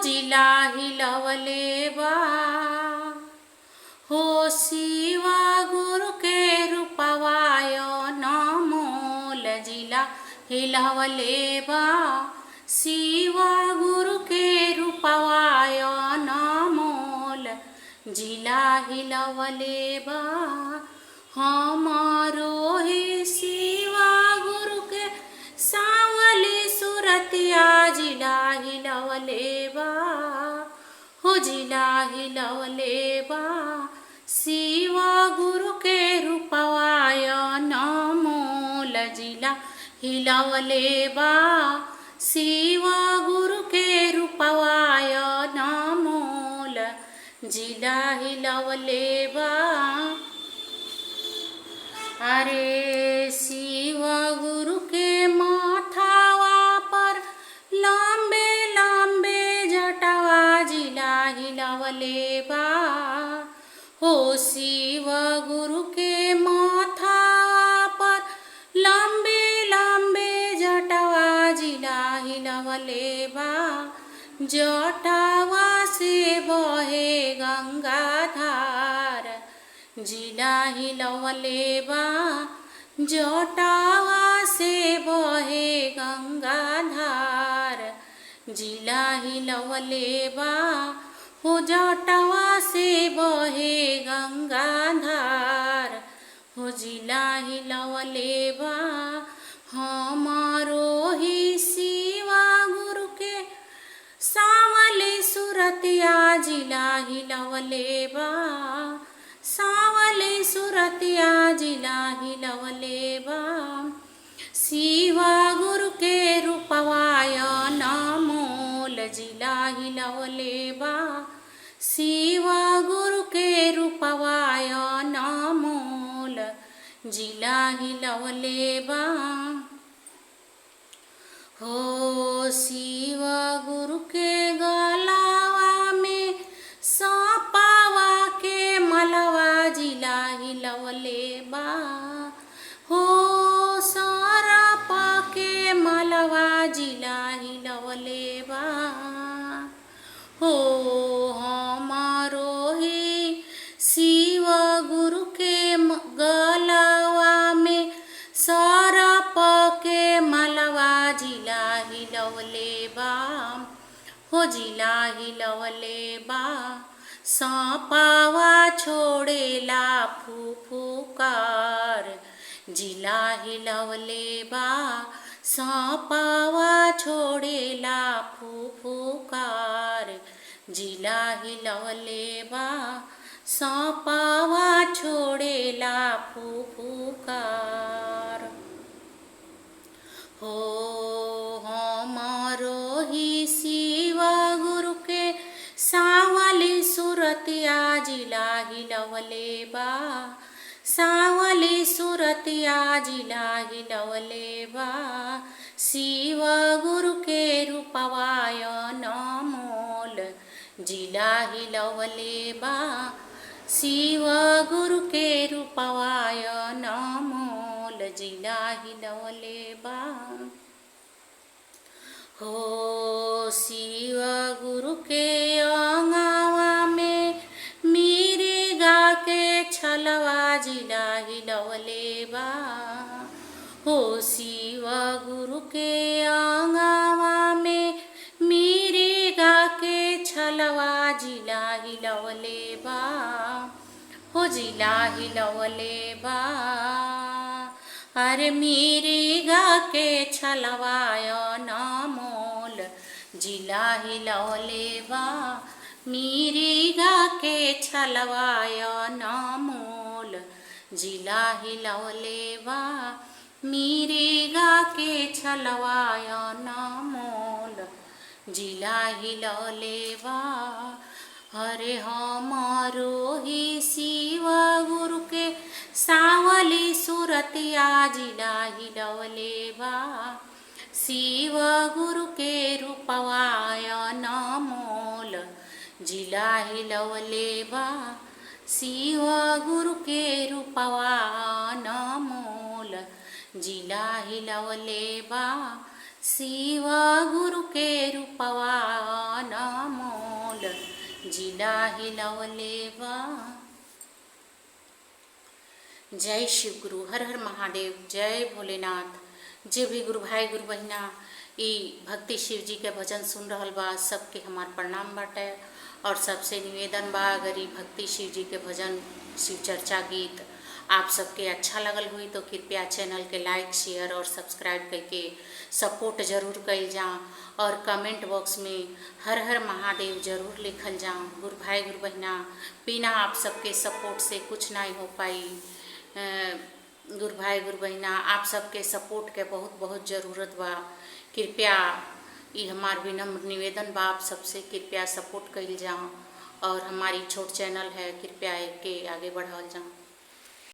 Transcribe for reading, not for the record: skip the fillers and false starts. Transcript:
जिला हिलवले बा हो शिवा गुरु के रूपवाय नमोल जिला हिलवले बा शिवा गुरु के रूपवाय नमोल जिला हिलवले बा हमारो हे शिवा गुरु के सावली सुरतिया जिला हिलवले बा हो जिला हिलवले बा शिवा गुरु के रूपवाय नमोल जिला हिलवले बा शिवा गुरु के रूपवाय नमोल जिला हिलवले बा अरे शिवा गुरु के माथावा पर लंबे लंबे जटावा जिला हिलवले बा हो शिवा गुरु के माथावा पर लंबे लंबे जटावा जिला हिलवले बा जटावा से बहे गंगाधार जिला हिलवले बा जटावा से बहे गंगाधार जिला हिलवले बा हो जटावा से बहे गंगाधार हो जिला हिलवले बा हमारो ही शिवा गुरु के सावली सुरतिया जिला हिलवले बा सावली सुरतिया जिला हिलवले बा शिवा गुरु के रूपवाय नमोल जिला हिलवले बा शिवा गुरु के रूपवाय नमोल जिला हिलवले बा हो शिवा गुरु के गलावा में सापावा के मलवा जिला हिलवले बा हो सारा पाके मलवा जिला हिलवले बा हो हमारो ही शिवा गुरु के गलावा में सारा पाके मलवा जिला हिलवले बा हो जिला हिलवले बा सांपावा छोड़ेला फुफुकार जिला हिलवले बा सांपावा छोड़ेला फुफुकार जिला हिलवले बा सांपावा छोड़ेला फुफुकार हो हमारो ही शिवा गुरु के सावली सुरतिया जिला हिलवले बा सावली सुरतिया जिला हिलवले बा शिवा गुरु के रूपवाय नमोल जिला हिलवले बा शिवा गुरु के रूपवाय नमोल जिला हिलवले बा हो शिवा गुरु के अंगावा में मिर्गा के छलवा जिला हिलवले बा हो शिवा गुरु के अंगावा में मिर्गा के छलवा जिला हिलवले बा हो जिला हिलवले बा अरे मिर्गा के छलवाय नमोल जिला हिलवले बा मिर्गा के छलवाय नमोल जिला हिलवले बा मिर्गा के छलवाय नमोल जिला हिलवले बा हरे हमारो ही शिवा गुरु के सावली सुरतिया जिला हिलवले बा शिवा गुरु के रूपवाय नमोल जिला हिलवले बा शिवा गुरु के रूपवा नमोल जिला हिलवले बा शिव गुरु के रूपवा अनमोल जिला हिलवले बा। जय शिव गुरु, हर हर महादेव, जय भोलेनाथ। जे भी गुरु भाई गुरु बहिना ई भक्ति शिव जी के भजन सुन रहल बा, सबके हमार प्रणाम बाटे। और सबसे निवेदन बा, अगर ई भक्ति शिव जी के भजन, शिव चर्चा गीत आप सबके अच्छा लगल हुई तो कृपया चैनल के लाइक शेयर और सब्सक्राइब करके सपोर्ट जरूर कइल जा। और कमेंट बॉक्स में हर हर महादेव जरूर लिखल जा। गुरु भाई गुरु बहिना, बिना आप सबके सपोर्ट से कुछ नहीं हो पाई। गुरु भाई गुरु बहिना, आप सबके सपोर्ट के बहुत बहुत ज़रूरत बा। कृपया ये हमार विनम्र निवेदन बा, आप सबसे कृपया सपोर्ट कइल जा। और हमारी छोट चैनल है, कृपया के आगे बढ़ावल जा।